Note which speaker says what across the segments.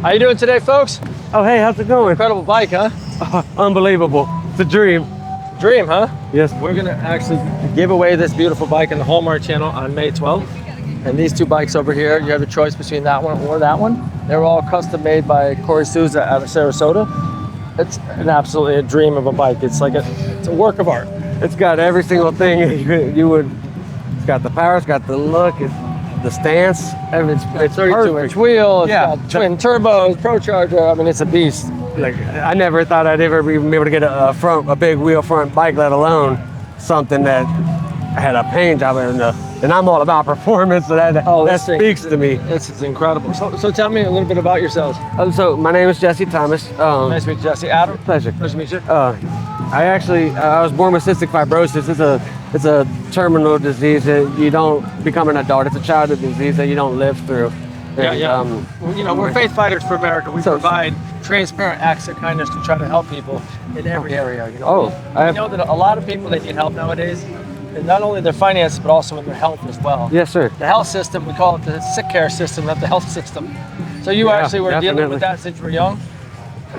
Speaker 1: How you doing today, folks?
Speaker 2: Oh, hey, how's it going?
Speaker 1: Incredible bike, huh?
Speaker 2: Unbelievable. It's a dream.
Speaker 1: Dream, huh?
Speaker 2: Yes.
Speaker 1: We're gonna actually give away this beautiful bike on the Hallmark channel on May 12th. And these two bikes over here, you have a choice between that one or that one. They were all custom made by Corey Souza out of Sarasota. It's absolutely a dream of a bike. It's like it's a work of art.
Speaker 2: It's got every single thing you would. It's got the power, it's got the look, the stance. It's
Speaker 1: 32-inch wheel, it's
Speaker 2: Yeah.
Speaker 1: got twin turbos, Pro Charger. I mean, it's a beast.
Speaker 2: Like, I never thought I'd ever be able to get a big wheel front bike, let alone something that had a paint job in it. And I'm all about performance, so that speaks to me.
Speaker 1: This is incredible. So tell me a little bit about yourselves.
Speaker 2: So my name is Jesse Thompson.
Speaker 1: Nice to meet you, Jesse. Adam?
Speaker 2: Pleasure.
Speaker 1: Nice to meet you.
Speaker 2: I was born with cystic fibrosis. It's a terminal disease that you don't become an adult. It's a childhood disease that you don't live through.
Speaker 1: Yeah. Well, we're faith fighters for America. We provide transparent acts of kindness to try to help people in every area. We know that a lot of people, they need help nowadays, and not only their finances, but also in their health as well.
Speaker 2: Yes, sir.
Speaker 1: The health system, we call it the sick care system, not the health system. So you actually were dealing with that since you were young?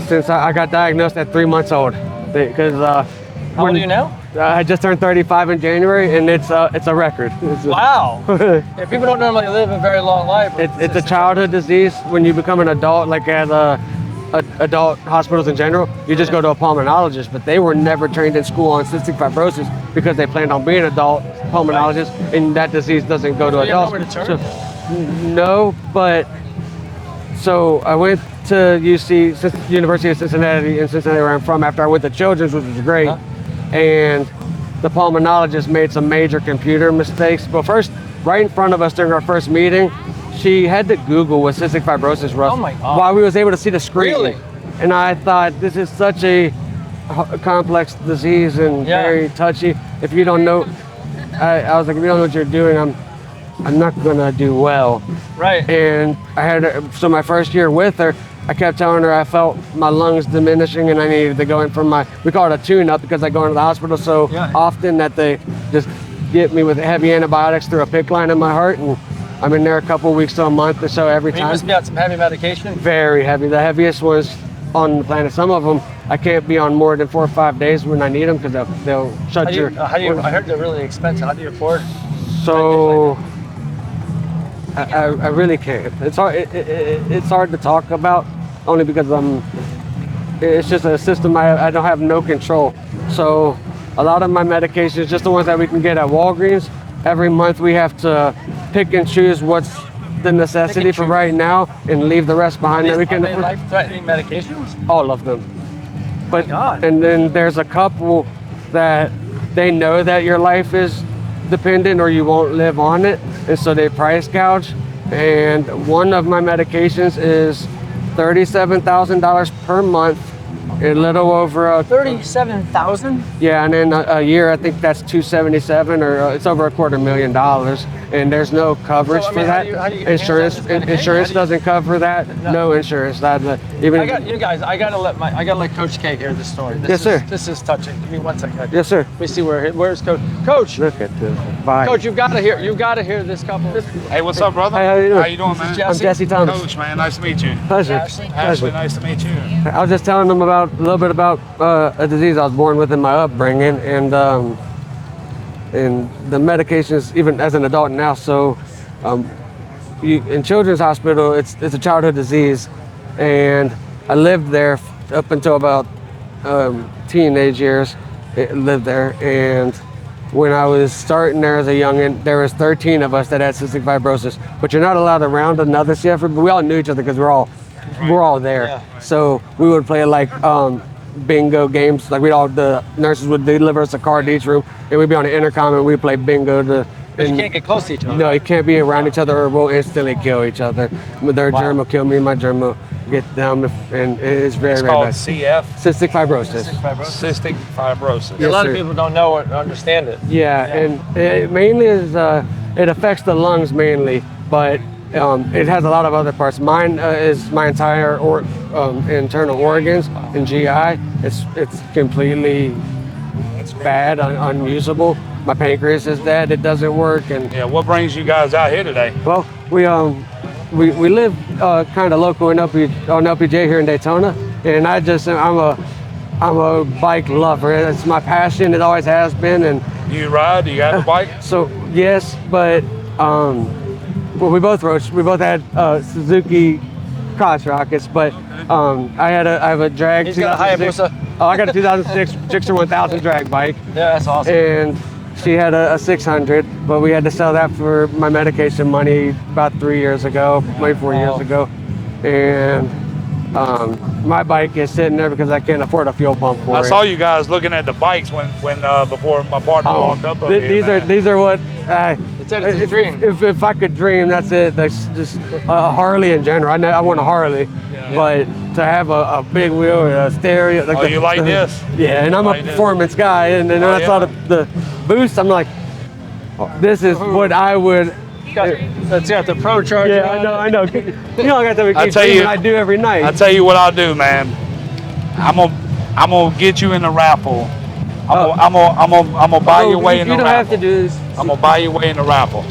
Speaker 2: Since I got diagnosed at 3 months old. Because
Speaker 1: how old are you now?
Speaker 2: I just turned 35 in January, and it's a record.
Speaker 1: Wow. Yeah, people don't normally live a very long life.
Speaker 2: It's a childhood disease. When you become an adult, like at adult hospitals in general, you just go to a pulmonologist, but they were never trained in school on cystic fibrosis because they planned on being adult pulmonologists, and that disease doesn't go to adults.
Speaker 1: You have nowhere to turn?
Speaker 2: No, but so I went to University of Cincinnati in Cincinnati, where I'm from, after I went to Children's, which was great. And the pulmonologist made some major computer mistakes. But first, right in front of us during our first meeting, she had to Google what cystic fibrosis was.
Speaker 1: Oh my God.
Speaker 2: While we was able to see the screen.
Speaker 1: Really?
Speaker 2: And I thought, this is such a complex disease and very touchy. If you don't know, I was like, if you don't know what you're doing, I'm not gonna do well.
Speaker 1: Right.
Speaker 2: And I had so my first year with her, I kept telling her I felt my lungs diminishing and I needed to go in for we call it a tune-up because I go into the hospital so often that they just get me with heavy antibiotics through a PICC line in my heart, and I'm in there a couple weeks to a month or so every time.
Speaker 1: You must be on some heavy medication?
Speaker 2: Very heavy. The heaviest ones on the planet. Some of them I can't be on more than 4 or 5 days when I need them because they'll shut
Speaker 1: I heard they're really expensive. How do you afford?
Speaker 2: So I really can't. It's hard. It's hard to talk about only because it's just a system I don't have no control. So a lot of my medications, just the ones that we can get at Walgreens, every month we have to pick and choose what's the necessity for right now and leave the rest behind.
Speaker 1: Are they life-threatening medications?
Speaker 2: All of them. But and then there's a couple that they know that your life is dependent or you won't live on it, and so they price gouge. And one of my medications is $37,000 per month, a little over
Speaker 1: $37,000?
Speaker 2: Yeah, and in a year I think that's $277, or it's over $250,000, and there's no coverage for that. Insurance doesn't cover that. No insurance. I gotta let Coach K hear this story.
Speaker 1: Yes, sir. This is touching. Give me 1 second.
Speaker 2: Yes, sir.
Speaker 1: Let me see where's Coach. Coach,
Speaker 2: look at this. Bye.
Speaker 1: Coach, you've got to hear this couple.
Speaker 3: Hey, what's up, brother?
Speaker 2: Hey,
Speaker 3: how you doing, man?
Speaker 2: I'm Jesse Thompson.
Speaker 3: Coach, man, nice to meet you.
Speaker 2: Pleasure.
Speaker 3: Ashley, nice to meet you.
Speaker 2: I was just telling them a little bit about a disease I was born with in my upbringing, and the medications, even as an adult now. So, in Children's Hospital, it's a childhood disease, and I lived there up until about teenage years. Lived there, and when I was starting there as a youngin', there was 13 of us that had cystic fibrosis. But you're not allowed around another CF, but we all knew each other because we're all there. Yeah. So we would play like bingo games. Like the nurses would deliver us a card to each room, and we'd be on the intercom and we'd play bingo.
Speaker 1: But you can't get close to each other.
Speaker 2: No, you can't be around each other or we'll instantly kill each other. Their germ will kill me, my germ will get them, and it's very
Speaker 3: called
Speaker 2: bad.
Speaker 3: CF?
Speaker 2: Cystic fibrosis.
Speaker 3: Cystic fibrosis.
Speaker 1: Yes, a lot of people don't know or understand it.
Speaker 2: Yeah, and it mainly is, it affects the lungs mainly, but it has a lot of other parts. Mine is my entire internal organs and GI. It's completely bad, unusable. My pancreas is dead. It doesn't work. And
Speaker 3: yeah, what brings you guys out here today?
Speaker 2: well, we live kind of local in on LPJ here in Daytona, and I'm a bike lover. It's my passion. It always has been. And
Speaker 3: You ride? You got a bike?
Speaker 2: so yes, but well, we both rode. We both had Suzuki crotch rockets, but I have a drag.
Speaker 1: He's got a
Speaker 2: 2006
Speaker 1: Hayabusa.
Speaker 2: Oh, I got a 2006 Gixxer 1000 drag bike.
Speaker 1: Yeah, that's awesome.
Speaker 2: And she had a 600, but we had to sell that for my medication money about 3 years ago, maybe 4 years ago. And my bike is sitting there because I can't afford a fuel pump for it.
Speaker 3: I saw you guys looking at the bikes when before my partner walked up over here,
Speaker 2: these are what
Speaker 1: It's a dream.
Speaker 2: if I could dream, that's it. That's just a Harley in general. I want a Harley, but to have a big wheel and a stereo.
Speaker 3: Oh, you like this?
Speaker 2: Yeah, and I'm a performance guy, and then I saw the boost. I'm like, this is what I would.
Speaker 1: It's got the Pro Charger.
Speaker 2: Yeah, I know. You know, I got to
Speaker 3: I tell you,
Speaker 2: I do every night.
Speaker 3: I tell you what I'll do, man. I'm gonna get you in the raffle. I'm gonna buy your way in the raffle.
Speaker 2: You don't have to do this.
Speaker 3: I'm gonna buy your way in the raffle.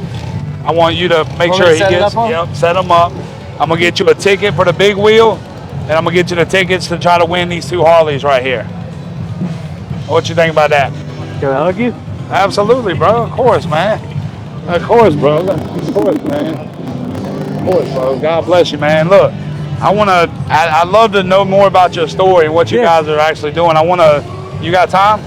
Speaker 3: I want you to make sure he gets. Yep, set him up. I'm gonna get you a ticket for the big wheel, and I'm gonna get you the tickets to try to win these 2 Harleys right here. What you think about that?
Speaker 2: Can I hug you?
Speaker 3: Absolutely, bro. Of course, man. Of course, bro. Of course, man. Of course, bro. God bless you, man. Look, I'd love to know more about your story and what you guys are actually doing. You got time?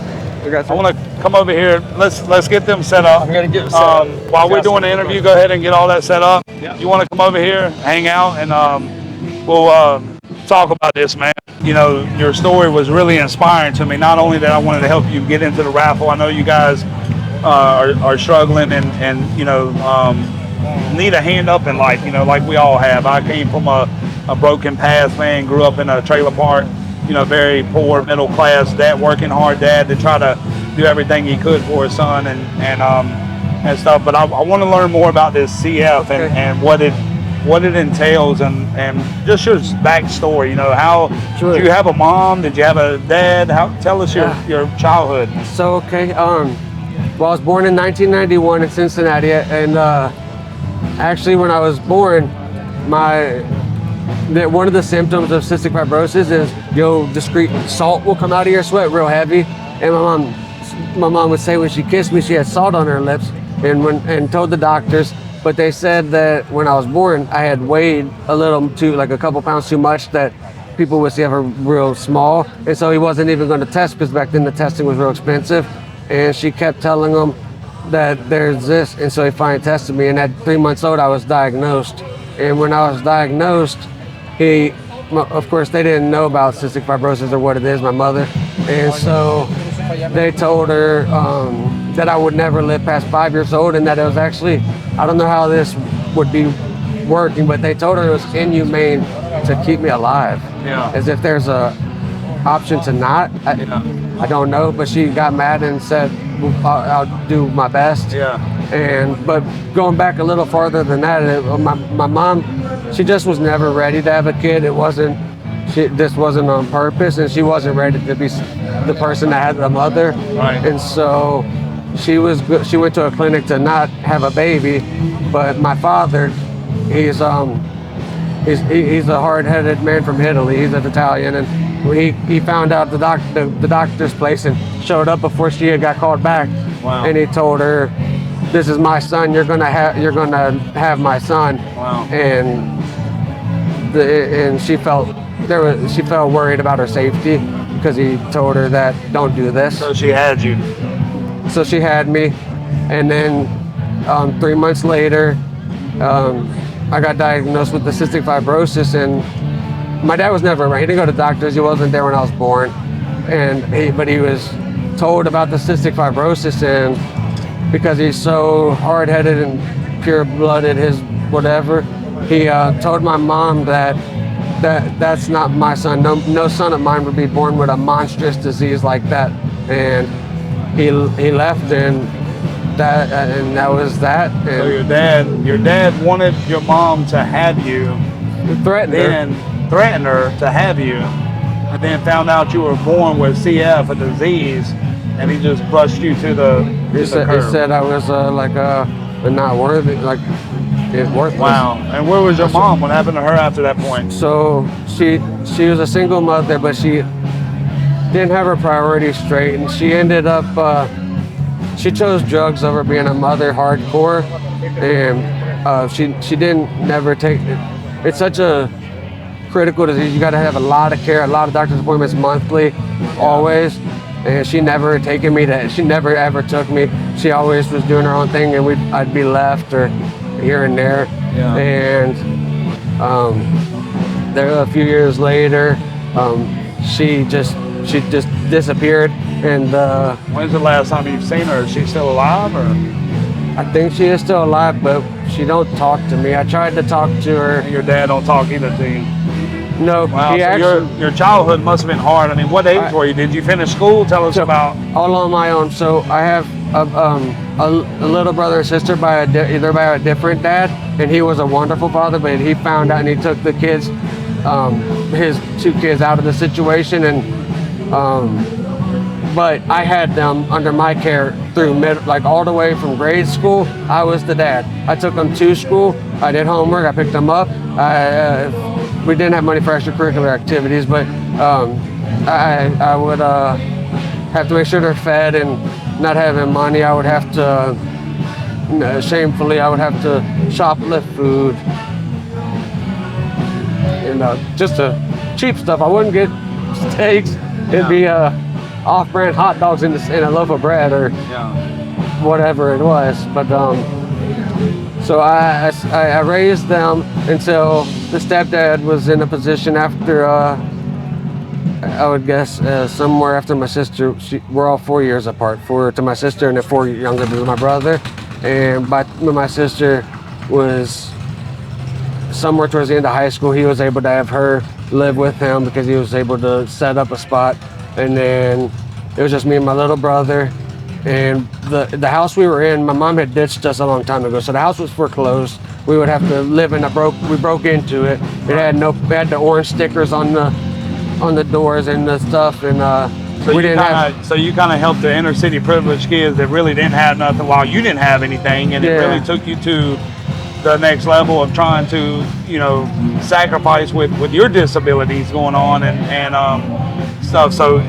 Speaker 3: I want to come over here. Let's get them set up.
Speaker 1: I'm gonna get set up.
Speaker 3: While we're doing the interview, go ahead and get all that set up. Yeah. You want to come over here, hang out, and we'll talk about this, man. You know, your story was really inspiring to me. Not only that I wanted to help you get into the raffle. I know you guys are struggling and you know need a hand up in life. You know, like we all have. I came from a broken past, man. Grew up in a trailer park. You know, very poor, middle class dad, working hard dad to try to do everything he could for his son and stuff. But I want to learn more about this CF and what it entails and just your backstory. You know, how did you have a mom? Did you have a dad? Tell us your childhood.
Speaker 2: So well, I was born in 1991 in Cincinnati, and actually when I was born, one of the symptoms of cystic fibrosis is discrete salt will come out of your sweat real heavy. And my mom would say when she kissed me, she had salt on her lips, and told the doctors. But they said that when I was born, I had weighed a couple pounds too much, that people would see I were real small. And so he wasn't even going to test, because back then the testing was real expensive. And she kept telling him that there's this. And so he finally tested me. And at 3 months old, I was diagnosed. And when I was diagnosed, of course, they didn't know about cystic fibrosis or what it is, my mother. And so they told her that I would never live past 5 years old, and that it was actually, I don't know how this would be working, but they told her it was inhumane to keep me alive. Yeah. As if there's a option to not. I don't know, but she got mad and said, I'll do my best. Yeah. But going back a little farther than that, my mom, she just was never ready to have a kid. This wasn't on purpose, and she wasn't ready to be the person that had a mother. Right. And so she went to a clinic to not have a baby, but my father, he's a hard-headed man from Italy. He's an Italian, and he found out the doctor's place and showed up before she had got called back. Wow. And he told her, "This is my son. You're gonna have my son." Wow. And she felt worried about her safety, because he told her that don't do this.
Speaker 3: So she had you.
Speaker 2: So she had me, and then 3 months later, I got diagnosed with the cystic fibrosis, and my dad was never around. He didn't go to doctors. He wasn't there when I was born, but he was told about the cystic fibrosis, and because he's so hard-headed and pure-blooded, his whatever, he told my mom that's not my son. No son of mine would be born with a monstrous disease like that. And he left, and that was that. And
Speaker 3: so your dad wanted your mom to have you, threatened her to have you, and then found out you were born with CF, a disease, and he just brushed you to the curb.
Speaker 2: He said I was not worthy, worthless.
Speaker 3: Wow. And where was your mom? What happened to her after that point?
Speaker 2: So she was a single mother, but she didn't have her priorities straight, and she ended up she chose drugs over being a mother hardcore, and she didn't never take it. It's such a critical disease. You got to have a lot of care, a lot of doctor's appointments monthly, always. And she never taken me to. She never ever took me. She always was doing her own thing, and I'd be left or here and there.
Speaker 3: Yeah.
Speaker 2: And there a few years later, she just disappeared. And
Speaker 3: When's the last time you've seen her? Is she still alive, or?
Speaker 2: I think she is still alive, but she don't talk to me. I tried to talk to her.
Speaker 3: And your dad don't talk either to you?
Speaker 2: No,
Speaker 3: Wow,
Speaker 2: he
Speaker 3: so
Speaker 2: actually.
Speaker 3: your childhood must have been hard. I mean, what age were you? Did you finish school? Tell us about.
Speaker 2: All on my own. So I have a little brother and sister either by a different dad, and he was a wonderful father, but he found out and he took the kids, his 2 kids out of the situation, and but I had them under my care through like all the way from grade school. I was the dad. I took them to school. I did homework. I picked them up. We didn't have money for extracurricular activities, but I would have to make sure they're fed, and not having money, I would have to, shamefully, I would have to shoplift food. Just cheap stuff. I wouldn't get steaks. It'd be off-brand hot dogs in a loaf of bread or whatever it was. But so I raised them until the stepdad was in a position after, I would guess, somewhere after my sister. We're all 4 years apart, 4 to my sister, and then 4 younger than my brother. And when my sister was somewhere towards the end of high school, he was able to have her live with him because he was able to set up a spot. And then it was just me and my little brother. And the house we were in, my mom had ditched us a long time ago, so the house was foreclosed. We would have to live in we broke into it. It had the orange stickers on the doors and the stuff, and
Speaker 3: So you kind of helped the inner city privileged kids that really didn't have nothing while you didn't have anything, and it really took you to the next level of trying to, sacrifice with your disabilities going on and stuff. So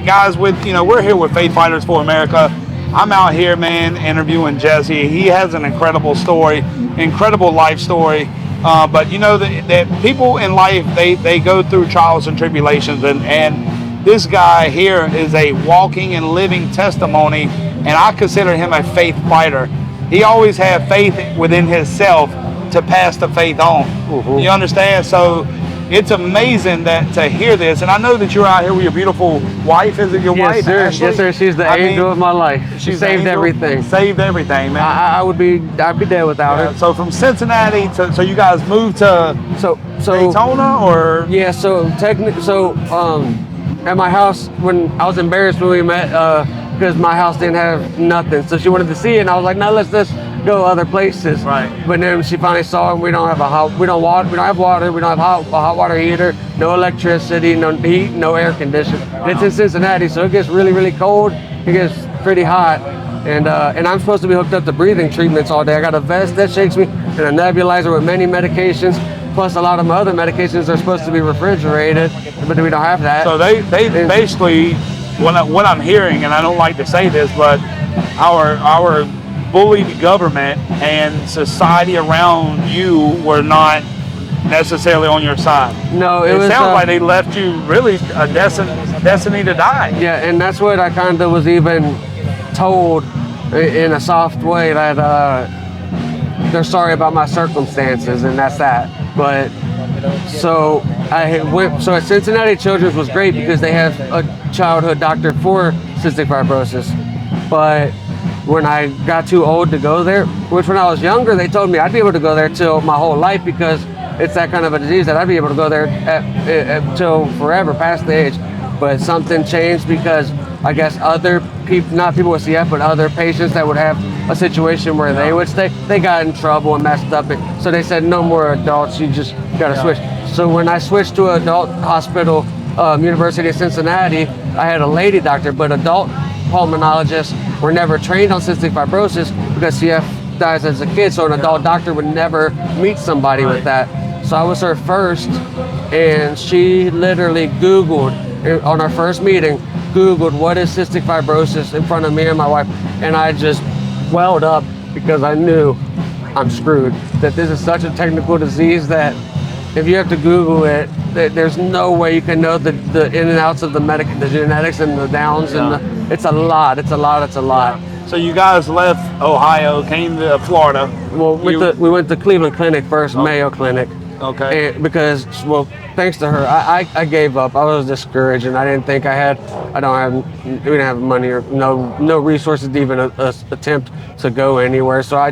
Speaker 3: guys, we're here with Faith Fighters for America. I'm out here, man, interviewing Jesse. He has an incredible story, incredible life story. But that people in life, they go through trials and tribulations, and this guy here is a walking and living testimony, and I consider him a faith fighter. He always had faith within himself to pass the faith on. Mm-hmm. You understand? So it's amazing to hear this, and I know that you're out here with your beautiful wife. Is it your wife?
Speaker 2: Sir.
Speaker 3: Ashley?
Speaker 2: Yes, sir. She's the angel of my life. She saved everything.
Speaker 3: Saved everything, man.
Speaker 2: I'd be dead without her.
Speaker 3: So from Cincinnati so you guys moved to Daytona, or?
Speaker 2: Yeah. So technically, at my house, when I was embarrassed when we met, because my house didn't have nothing, so she wanted to see it, and I was like, no, let's just go other places.
Speaker 3: Right.
Speaker 2: But then she finally saw it. We don't have water. We don't have a hot water heater. No electricity. No heat. No air conditioning. Wow. It's in Cincinnati, so it gets really, really cold. It gets pretty hot, and I'm supposed to be hooked up to breathing treatments all day. I got a vest that shakes me, and a nebulizer with many medications. Plus, a lot of my other medications are supposed to be refrigerated, but we don't have that.
Speaker 3: So they basically, what I'm hearing, and I don't like to say this, but our bullied government and society around you were not necessarily on your side.
Speaker 2: No, it
Speaker 3: sounds like they left you really a destiny to die.
Speaker 2: Yeah, and that's what I kind of was even told in a soft way, that they're sorry about my circumstances, and that's that. But so so at Cincinnati Children's was great because they have a childhood doctor for cystic fibrosis. But when I got too old to go there, which when I was younger, they told me I'd be able to go there till my whole life because it's that kind of a disease that I'd be able to go there till forever, past the age. But something changed because I guess other people, not people with CF, but other patients that would have a situation where they would stay, they got in trouble and messed up. So they said, no more adults, you just gotta switch. So when I switched to adult hospital, University of Cincinnati, I had a lady doctor, but adult pulmonologists were never trained on cystic fibrosis because CF diagnosed as a kid, so an adult doctor would never meet somebody with that. So I was her first, and she literally Googled, on our first meeting, Googled what is cystic fibrosis in front of me and my wife, and I just welled up because I knew I'm screwed. That this is such a technical disease that if you have to Google it, there's no way you can know the in and outs of the genetics and the downs, and it's a lot.
Speaker 3: So you guys left Ohio, came to Florida.
Speaker 2: Well, we went to Cleveland Clinic first, Mayo Clinic.
Speaker 3: Okay.
Speaker 2: And because, well, thanks to her, I gave up. I was discouraged, and I didn't think we didn't have money or no resources to even attempt to go anywhere. So I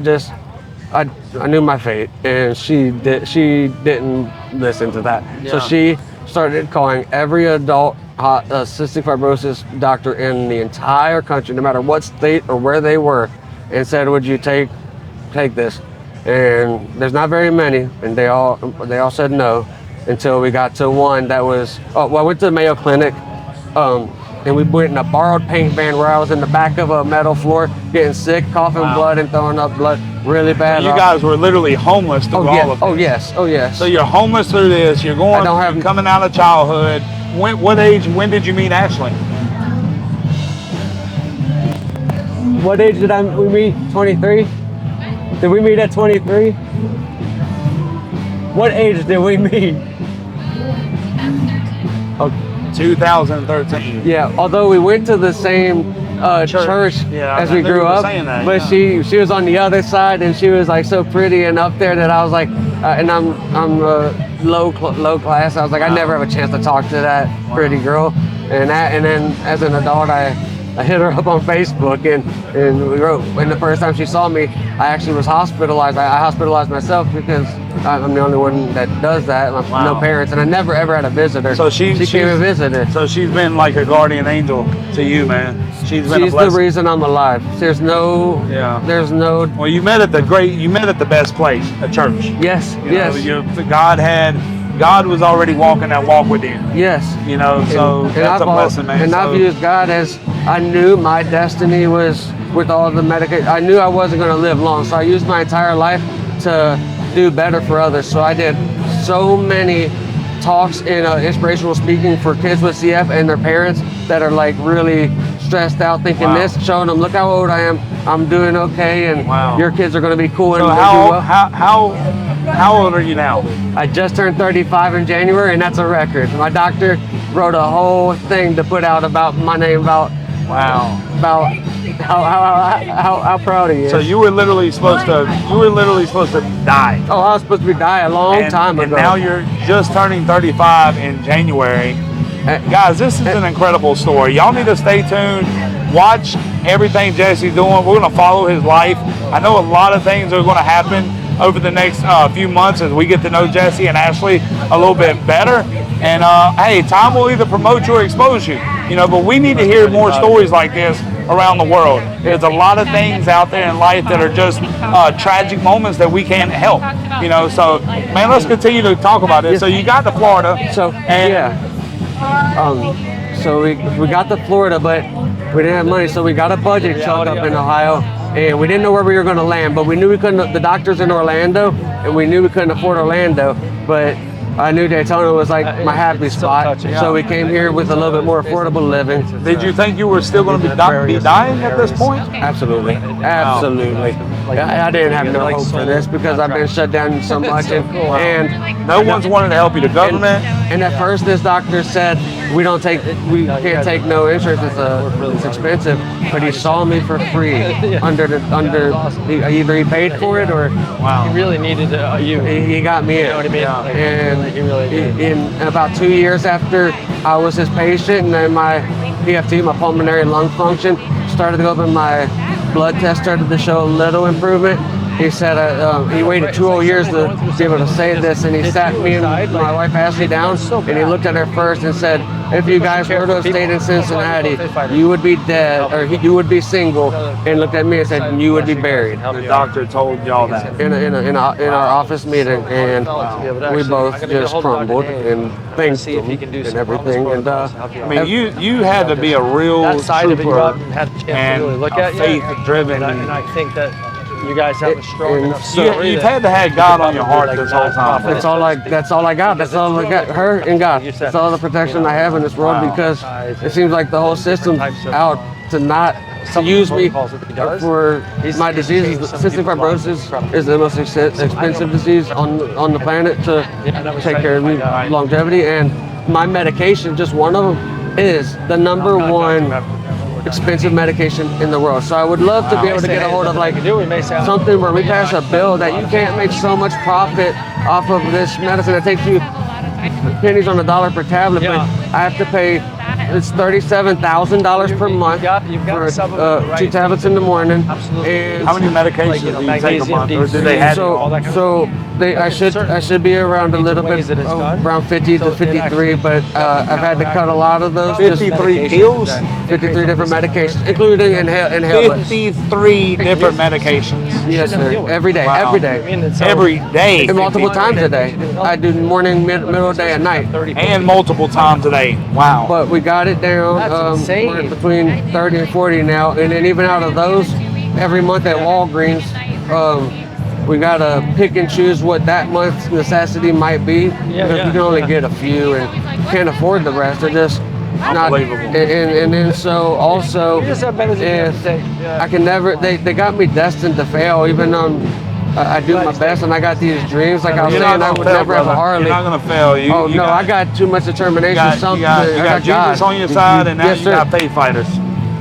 Speaker 2: knew my fate, and she didn't listen to that.
Speaker 1: Yeah.
Speaker 2: So she started calling every adult cystic fibrosis doctor in the entire country, no matter what state or where they were, and said, "Would you take this?" And there's not very many, and they all said no, until we got to one that was. I went to the Mayo Clinic, and we went in a borrowed paint van where I was in the back of a metal floor, getting sick, coughing blood and throwing up blood really bad.
Speaker 3: So you guys were literally homeless through all of this.
Speaker 2: Oh yes.
Speaker 3: So you're homeless through this. You're coming out of childhood. What age? When did you meet Ashley?
Speaker 2: What age did we meet? 23. Did we meet at 23? What age did we meet? Okay.
Speaker 3: 2013.
Speaker 2: Yeah, although we went to the same church as we grew up, but she was on the other side, and she was like so pretty and up there that I was like, and I'm low class. I was like, I never have a chance to talk to that pretty girl, and then as an adult, I hit her up on Facebook, and we wrote. And the first time she saw me, I actually was hospitalized. I hospitalized myself because I'm the only one that does that. No parents, and I never ever had a visitor.
Speaker 3: So she
Speaker 2: came and visited.
Speaker 3: So she's been like a guardian angel to you, man. She's
Speaker 2: the reason I'm alive. There's no.
Speaker 3: Well, you met at the best place, a church.
Speaker 2: Yes.
Speaker 3: God was already walking that walk with you.
Speaker 2: Yes.
Speaker 3: So that's a blessing, man.
Speaker 2: And I've used God as I knew my destiny was with all the medication. I knew I wasn't going to live long, so I used my entire life to do better for others. So I did so many talks in inspirational speaking for kids with CF and their parents that are like really stressed out, thinking this, showing them, look how old I am. I'm doing okay, and your kids are going to be cool.
Speaker 3: So how old are you now?
Speaker 2: I just turned 35 in January, and that's a record. My doctor wrote a whole thing to put out about my name, about how proud he is.
Speaker 3: So you were literally supposed to die.
Speaker 2: Oh, I was supposed to die a long time ago.
Speaker 3: And now you're just turning 35 in January. Guys, this is an incredible story. Y'all need to stay tuned. Watch everything Jesse's doing. We're going to follow his life. I know a lot of things are going to happen over the next few months as we get to know Jesse and Ashley a little bit better. And hey, time will either promote you or expose you. But we need to hear more stories like this around the world. There's a lot of things out there in life that are just tragic moments that we can't help. So man, let's continue to talk about this. So you got to Florida.
Speaker 2: So we got to Florida, but we didn't have money, so we got a budget chunk up in Ohio, and we didn't know where we were going to land, but we knew we couldn't. The doctor's in Orlando, and we knew we couldn't afford Orlando, but I knew Daytona was like my happy spot, so we came here with a little bit more affordable living.
Speaker 3: Did you think you were still going to be dying at this point?
Speaker 2: Absolutely. I didn't have no hope for this because I've been shut down so much, and
Speaker 3: no one's wanted to help you. The government.
Speaker 2: And at first, this doctor said we can't take no insurance. It's expensive. But he saw me for free either he paid for it or
Speaker 1: he really needed you.
Speaker 2: He got me in.
Speaker 1: You know what I mean?
Speaker 2: And in about 2 years after I was his patient, and then my PFT, my pulmonary lung function, started to go up, and my blood test started to show a little improvement. He said he waited 2 whole years to be able to say this, and he sat me and my wife Ashley down, and he looked at her first and said, if you guys were to have stayed in Cincinnati, you would be dead, or you would be single, and looked at me and said, you would be buried.
Speaker 3: The doctor told y'all that.
Speaker 2: In our office meeting, and we both just crumbled and thanked him and everything. And
Speaker 3: I mean, you had to be a real trooper and faith-driven.
Speaker 1: And I think that you guys have a strong enough story.
Speaker 3: You've had to have God on your heart this whole time.
Speaker 2: That's all I got. That's all I got. Her and God. That's all the protection I have in this world, because it seems like the whole system's out to not to use me for my disease. Cystic fibrosis is the most expensive disease on the planet to take care of me, longevity, and my medication, just one of them, is the number one expensive medication in the world. So I would love to be able to get a hold of like something where we pass a bill that you can't make so much profit off of this medicine that takes you pennies on the dollar per tablet, but I have to pay, it's $37,000 per month for 2 tablets in the morning. And
Speaker 3: how many medications do you take a month, or do they have
Speaker 2: I should be around a little bit, around 50 to 53, but I've had to cut a lot of those.
Speaker 3: 53 pills?
Speaker 2: 53 different medications, including inhalers.
Speaker 3: 53 different medications.
Speaker 2: Yes, sir. Every day, every day.
Speaker 3: Every day.
Speaker 2: And multiple times a day. I do morning, middle of the day, and night.
Speaker 3: And multiple times a day. Wow.
Speaker 2: But we got it down. We're between 30 and 40 now. And then even out of those, every month at Walgreens, we gotta pick and choose what that month's necessity might be, because we can only get a few and can't afford the rest. They're just not. And then so also, if I can never, they got me destined to fail, even though I do my best and I got these dreams. Like I was saying, I would never have a Harley.
Speaker 3: You're not gonna fail.
Speaker 2: I got too much determination.
Speaker 3: You got Jesus on your side, and now you got faith fighters.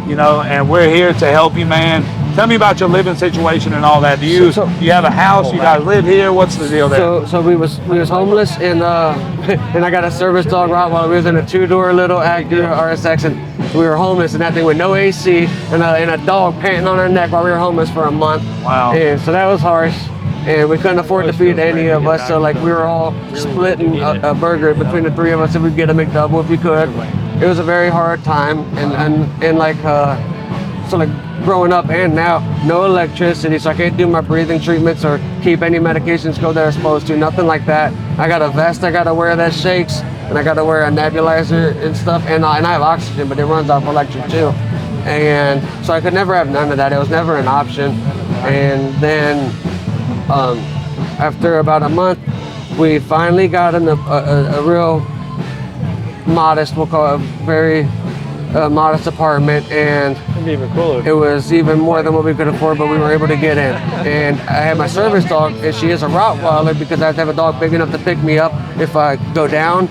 Speaker 3: You know, and we're here to help you, man. Tell me about your living situation and all that. Do you have a house? You guys live here? What's the deal there?
Speaker 2: So we was homeless, and and I got a service dog Rottweiler. We was in a 2-door little Acura RSX, and we were homeless in that thing with no AC and a dog panting on our neck while we were homeless for a month.
Speaker 3: Wow.
Speaker 2: And so that was harsh, and we couldn't afford to feed any of us. So like we were all splitting a burger between the three of us if we could get a McDouble if we could. It was a very hard time, and like so like growing up and now, no electricity, so I can't do my breathing treatments or keep any medications go they're supposed to, nothing like that. I got a vest I gotta wear that shakes, and I gotta wear a nebulizer and stuff, and I have oxygen, but it runs off electric too. And so I could never have none of that. It was never an option. And then after about a month, we finally got in a real modest, we'll call it very modest apartment, and
Speaker 1: even cooler.
Speaker 2: It was even more than what we could afford, but we were able to get in. And I had my service dog, and she is a Rottweiler, because I have to have a dog big enough to pick me up if I go down.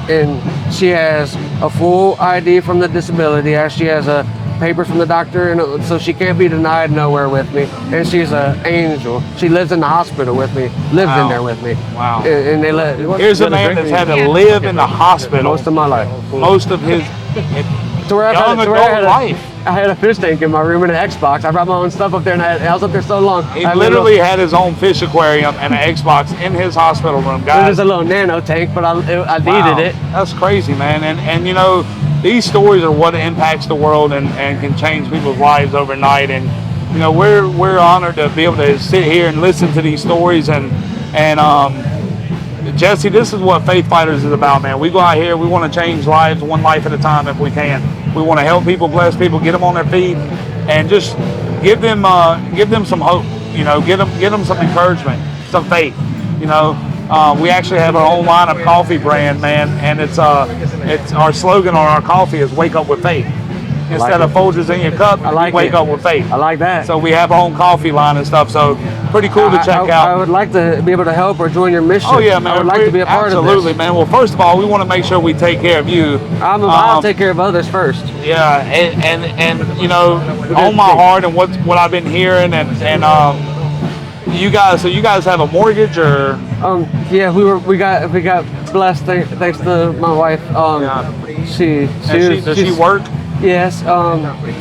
Speaker 2: And she has a full ID from the Disability Act. She has a paper from the doctor, and so she can't be denied nowhere with me. And she's an angel. She lives in the hospital with me, lives in there with me.
Speaker 3: Wow.
Speaker 2: And they let.
Speaker 3: Here's a man that's had to live in the hospital
Speaker 2: most of my life.
Speaker 3: Most of his young adult life.
Speaker 2: I had a fish tank in my room and an Xbox. I brought my own stuff up there, and I was up there so long.
Speaker 3: He literally had his own fish aquarium and an Xbox in his hospital room, guys.
Speaker 2: It was a little nano tank, but I needed it.
Speaker 3: That's crazy, man. And you know, these stories are what impacts the world and can change people's lives overnight. And you know, we're honored to be able to sit here and listen to these stories. And Jesse, this is what Faith Fighters is about, man. We go out here, we want to change lives one life at a time if we can. We want to help people, bless people, get them on their feet, and just give them some hope. You know, give them some encouragement, some faith. You know, we actually have our own line of coffee brand, man, and it's our slogan on our coffee is "Wake up with faith." Instead of Folgers in your cup, wake up with faith.
Speaker 2: I like that.
Speaker 3: So we have our own coffee line and stuff. So pretty cool to check out.
Speaker 2: I would like to be able to help or join your mission.
Speaker 3: Oh yeah, man.
Speaker 2: I would like to be a part of this.
Speaker 3: Absolutely, man. Well, first of all, we want to make sure we take care of you.
Speaker 2: I'll take care of others first.
Speaker 3: Yeah, and you know, on my heart and what I've been hearing and you guys. So you guys have a mortgage or?
Speaker 2: Yeah, we got blessed thanks to my wife. Does
Speaker 3: she work?
Speaker 2: Yes,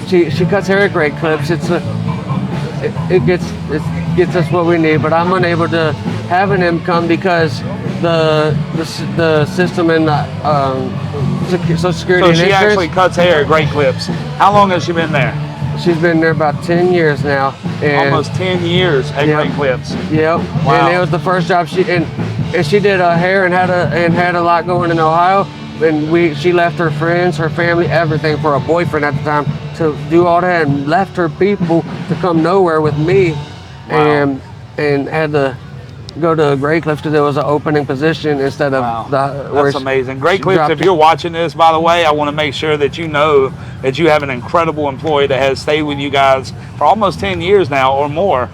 Speaker 2: she cuts hair at Great Clips. It gets us what we need, but I'm unable to have an income because the system and Social Security.
Speaker 3: So she actually cuts hair at Great Clips. How long has she been there?
Speaker 2: She's been there about 10 years now.
Speaker 3: Almost 10 years at Great Clips.
Speaker 2: Yep. Wow. And it was the first job she did hair and had a lot going in Ohio. she left her friends, her family, everything for a boyfriend at the time to do all that, and left her people to come nowhere with me.
Speaker 3: Wow.
Speaker 2: and had to go to Great Clips because there was an opening position instead of
Speaker 3: That's amazing. Great Clips, if you're watching this, by the way, I want to make sure that you know that you have an incredible employee that has stayed with you guys for almost 10 years now or more.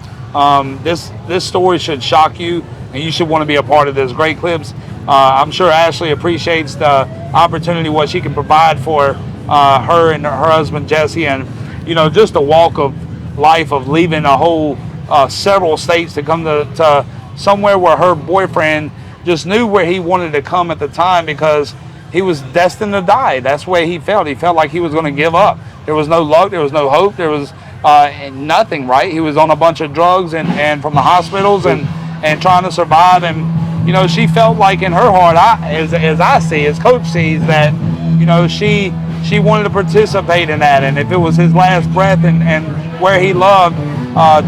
Speaker 3: This story should shock you, and you should want to be a part of this. Great Clips, I'm sure Ashley appreciates the opportunity, what she can provide for her and her husband Jesse, and just the walk of life of leaving a whole several states to come to somewhere where her boyfriend just knew where he wanted to come at the time, because he was destined to die. That's where he felt. He felt like he was going to give up. There was no luck. There was no hope. There was nothing, right? He was on a bunch of drugs and from the hospitals and trying to survive. And, she felt like in her heart, as I see, as Coach sees, that, she wanted to participate in that. And if it was his last breath and where he loved,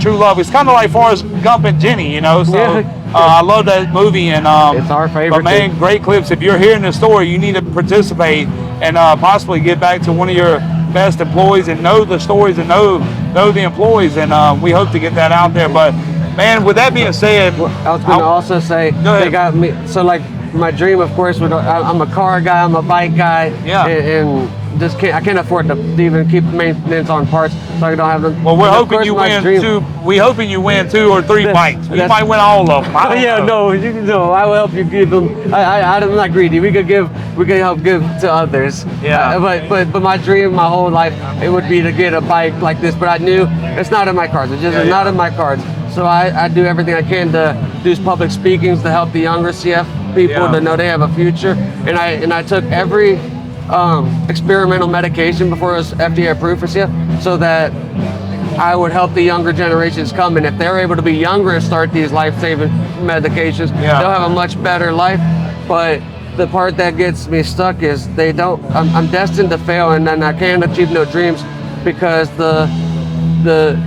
Speaker 3: true love. It's kind of like Forrest Gump and Jenny, so I love that movie, and
Speaker 2: it's our favorite.
Speaker 3: But man, Great Clips, if you're hearing the story, you need to participate and possibly get back to one of your best employees and know the stories and know the employees, and we hope to get that out there. But man, with that being said,
Speaker 2: I was going to also say, they got me, so like my dream, of course, I'm a car guy, I'm a bike guy, and just I can't afford to even keep maintenance on parts, so I don't have them.
Speaker 3: Well, we're hoping you win two. We're hoping you win 2 or 3 bikes. You might win all of them.
Speaker 2: No, I will help you give them. I'm not greedy. We could help give to others.
Speaker 3: Yeah.
Speaker 2: But my dream, my whole life, it would be to get a bike like this. But I knew it's not in my cards. It's just not in my cards. So I do everything I can to do public speakings to help the younger CF people to know they have a future. And I took every experimental medication before it was FDA approved for CF, so that I would help the younger generations come, and if they're able to be younger and start these life-saving medications, they'll have a much better life. But the part that gets me stuck is I'm destined to fail, and then I can't achieve no dreams because the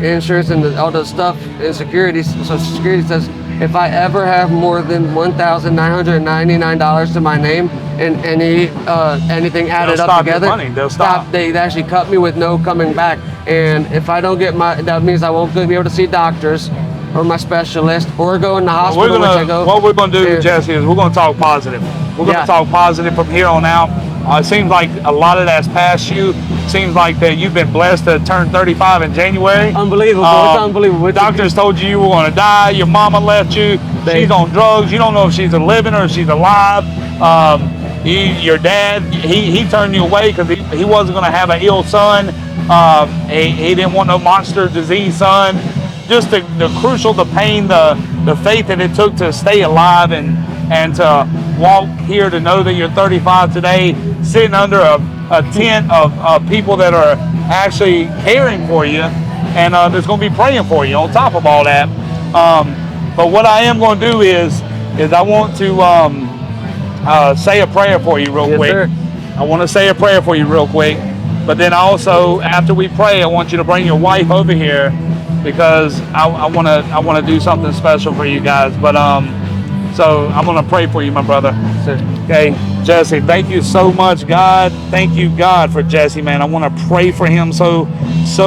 Speaker 2: insurance and all the stuff in Social Security says if I ever have more than $1,999 to my name and anything added up together,
Speaker 3: they'll stop.
Speaker 2: They actually cut me with no coming back. And if I don't get that means I won't be able to see doctors or my specialist or go in the hospital.
Speaker 3: What we're going to do, Jesse, is we're going to talk positive. We're going to talk positive from here on out. It seems like a lot of that's past you. Seems like that you've been blessed to turn 35 in January.
Speaker 2: Unbelievable. It's unbelievable.
Speaker 3: Doctors told you were going to die. Your mama left you. She's on drugs. You don't know if she's living or if she's alive. Your dad, he turned you away because he wasn't going to have an ill son. He didn't want no monster disease son. Just the crucial, the pain, the faith that it took to stay alive and to walk here, to know that you're 35 today, sitting under a tent of people that are actually caring for you, and there's going to be praying for you on top of all that. But what I am going to do is I want to say a prayer for you real quick.
Speaker 2: Sir.
Speaker 3: I want to say a prayer for you real quick. But then also, after we pray, I want you to bring your wife over here, because I want to do something special for you guys. But so I'm going to pray for you, my brother. Okay, Jesse, thank you so much, God. Thank you, God, for Jesse, man. I want to pray for him so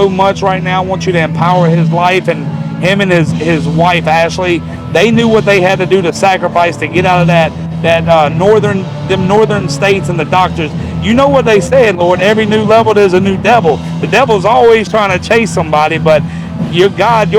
Speaker 3: much right now. I want you to empower his life, and him and his wife, Ashley, they knew what they had to do to sacrifice to get out of that northern states and the doctors. You know what they said, Lord, every new level there's a new devil. The devil's always trying to chase somebody, but your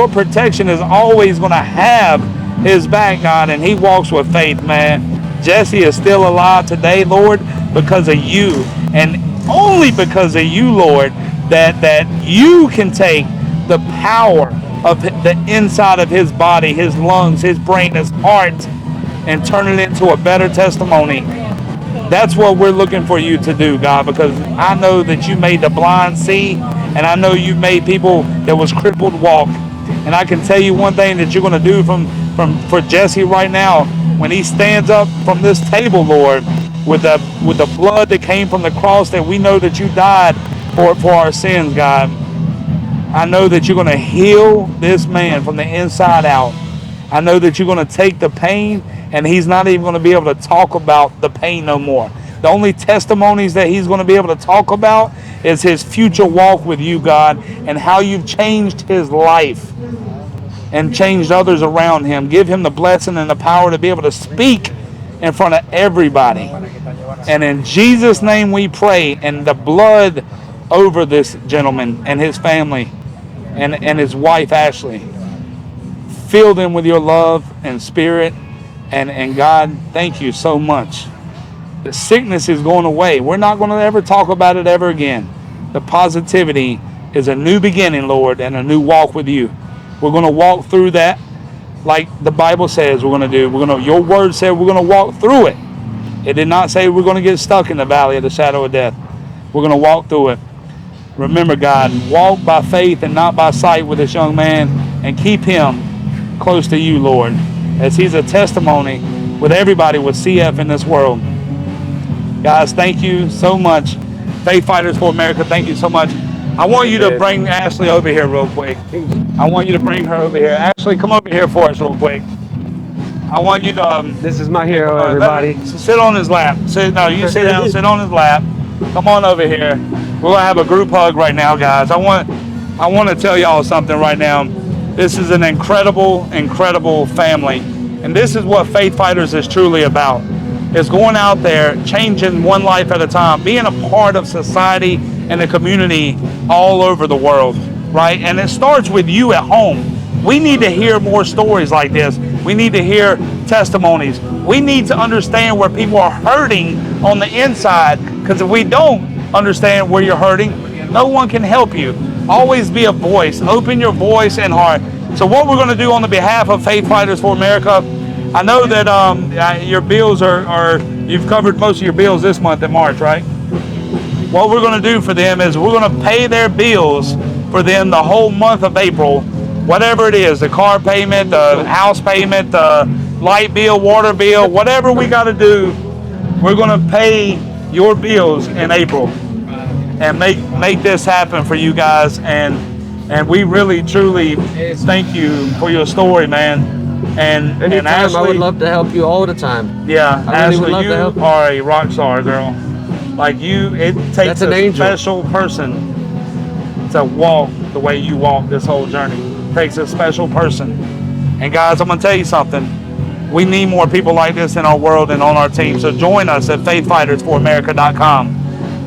Speaker 3: protection is always going to have his back, God, and he walks with faith, man. Jesse is still alive today, Lord, because of you, and only because of you, Lord, that you can take the power of the inside of his body, his lungs, his brain, his heart, and turn it into a better testimony. That's what we're looking for you to do, God, because I know that you made the blind see, and I know you made people that was crippled walk. And I can tell you one thing that you're going to do for Jesse right now, when he stands up from this table, Lord, with the blood that came from the cross, that we know that you died for our sins, God. I know that you're going to heal this man from the inside out. I know that you're going to take the pain, and he's not even going to be able to talk about the pain no more. The only testimonies that he's going to be able to talk about is his future walk with you, God, and how you've changed his life and changed others around him. Give him the blessing and the power to be able to speak in front of everybody. And in Jesus' name we pray, and the blood over this gentleman and his family and his wife, Ashley. Fill them with your love and spirit. And God, thank you so much. The sickness is going away. We're not going to ever talk about it ever again. The positivity is a new beginning, Lord, and a new walk with you. We're going to walk through that like the Bible says we're going to do. Your word said we're going to walk through it. It did not say we're going to get stuck in the valley of the shadow of death. We're going to walk through it. Remember, God, walk by faith and not by sight with this young man, and keep him close to you, Lord, as he's a testimony with everybody with CF in this world. Guys, thank you so much. Faith Fighters for America, thank you so much. I want you to bring Ashley over here real quick. I want you to bring her over here. Ashley, come over here for us real quick. I want you to...
Speaker 2: This is my hero, everybody.
Speaker 3: Sit on his lap. You sit down, sit on his lap. Come on over here. We're going to have a group hug right now, guys. I want to tell y'all something right now. This is an incredible, incredible family. And this is what Faith Fighters is truly about. Is going out there, changing one life at a time, being a part of society and the community all over the world, right? And it starts with you at home. We need to hear more stories like this. We need to hear testimonies. We need to understand where people are hurting on the inside, because if we don't understand where you're hurting, no one can help you. Always be a voice. Open your voice and heart. So what we're going to do on the behalf of Faith Fighters for America, I know that your bills are you've covered most of your bills this month in March, right? What we're going to do for them is we're going to pay their bills for them the whole month of April, whatever it is, the car payment, the house payment, the light bill, water bill, whatever we got to do, we're going to pay your bills in April and make this happen for you guys. And we really, truly thank you for your story, man. And Ashley,
Speaker 2: I would love to help you all the time.
Speaker 3: Yeah,
Speaker 2: I really would love
Speaker 3: Ashley,
Speaker 2: to help
Speaker 3: you are a rock star, girl. Like you, it takes a special person to walk the way you walk this whole journey. It takes a special person. And guys, I'm gonna tell you something. We need more people like this in our world and on our team. So join us at faithfightersforamerica.com.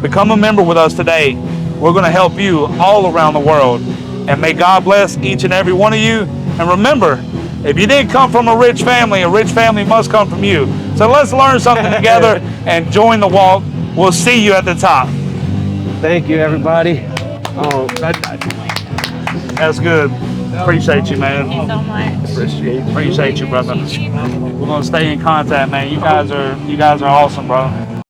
Speaker 3: Become a member with us today. We're gonna help you all around the world. And may God bless each and every one of you. And remember, if you didn't come from a rich family must come from you. So let's learn something together and join the walk. We'll see you at the top.
Speaker 2: Thank you, everybody. Oh,
Speaker 3: that's good. Appreciate you, man.
Speaker 4: Thank you so much.
Speaker 3: Appreciate you, brother. We're gonna stay in contact, man. You guys are awesome, bro.